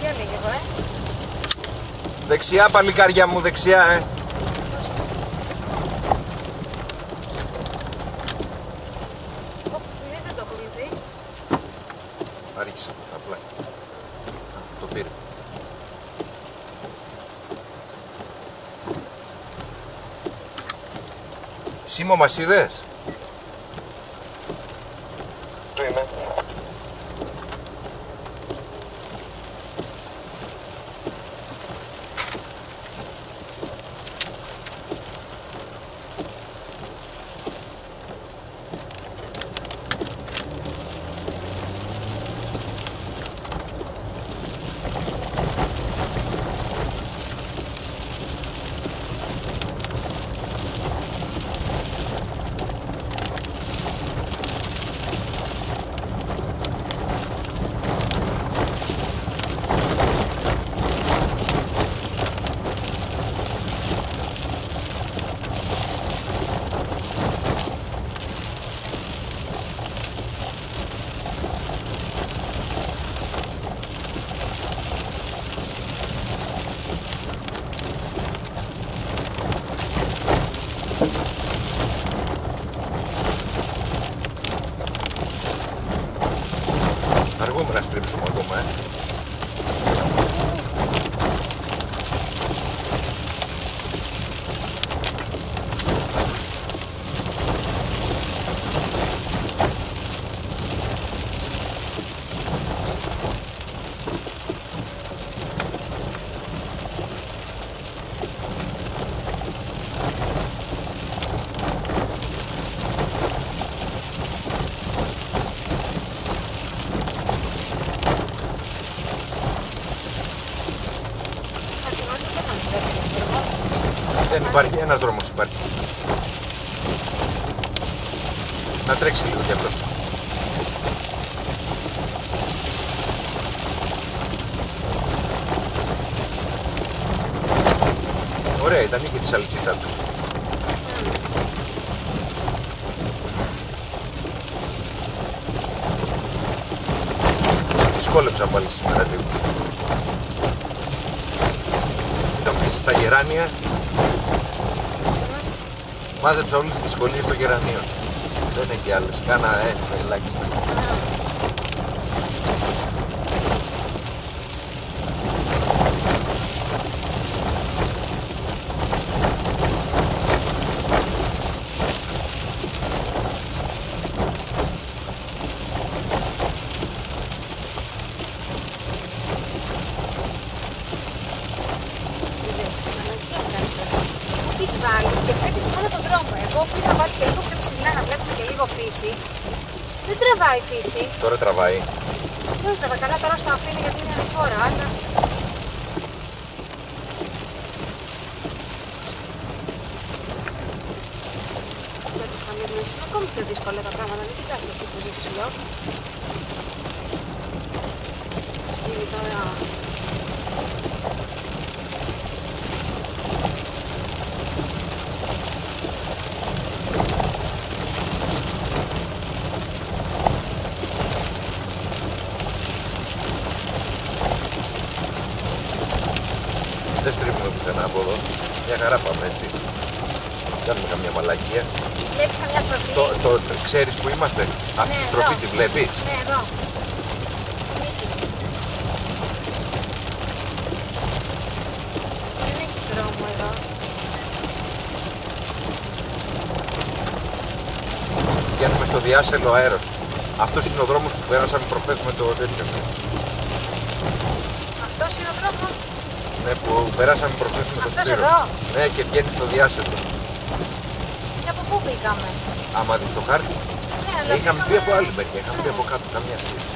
Δεξιά λίγο, Δεξιά, παλικάρια μου, δεξιά, Δεν το ακολουθεί. Άρχισε, απλά. Το πήρε. Σίμω, μας είδες? Του είμαι. Αργούμε να στρίψουμε ακόμα, Δεν υπάρχει, ένας δρόμος υπάρχει. Να τρέξει λίγο κι αυτός. Ωραία ήταν, είχε τη σαλτσίτσα του. Δυσκόλεψα πάλι σήμερα λίγο. Ήταν πίσω στα γεράνια. Μάζεψα όλες τις δυσκολίες στο γερανείο. Δεν έχει άλλες. Κάνα ελάχιστα. Έχεις βάλει και βλέπεις μόνο τον δρόμο. Εγώ πήγα να βάλει και λίγο πιο ψηλά να βλέπουμε και λίγο φύση. Δεν τραβάει φύση. Τώρα τραβάει. Δεν τραβάει καλά, τώρα στο αφήνω γιατί είναι ανηφόρα, αλλά... Για τους χαμηλούς είναι ακόμη πιο δύσκολα τα πράγματα. Μην κοιτάς εσύ που ζει ψηλό. Σκύβει τώρα... Δεν στρίβουμε πουθενά από εδώ. Μια χαρά πάμε, έτσι. Κάνουμε καμιά μαλακία. Βλέπεις καμιά στροφή? Ξέρεις που είμαστε? Αυτή τη στροφή εδώ. τη βλέπεις? Ναι, εδώ. Δεν έχει δρόμο εδώ. Βγαίνουμε στο διάσελο αέρος. Αυτός είναι ο δρόμος που πέρασαμε προχθές με το τέτοιο. Αυτός είναι ο δρόμος. Ναι, που περάσαμε προχθές με το Αυτός Σπύρο. εδώ. Ναι, και βγαίνει στο διάσελο. Και από πού πήγαμε? Άμα δεις το χάρτη, Ναι, αλλά είχαμε πει πήγαμε... από άλλη μεριά, είχαμε πει από κάτω, καμιά σχέση.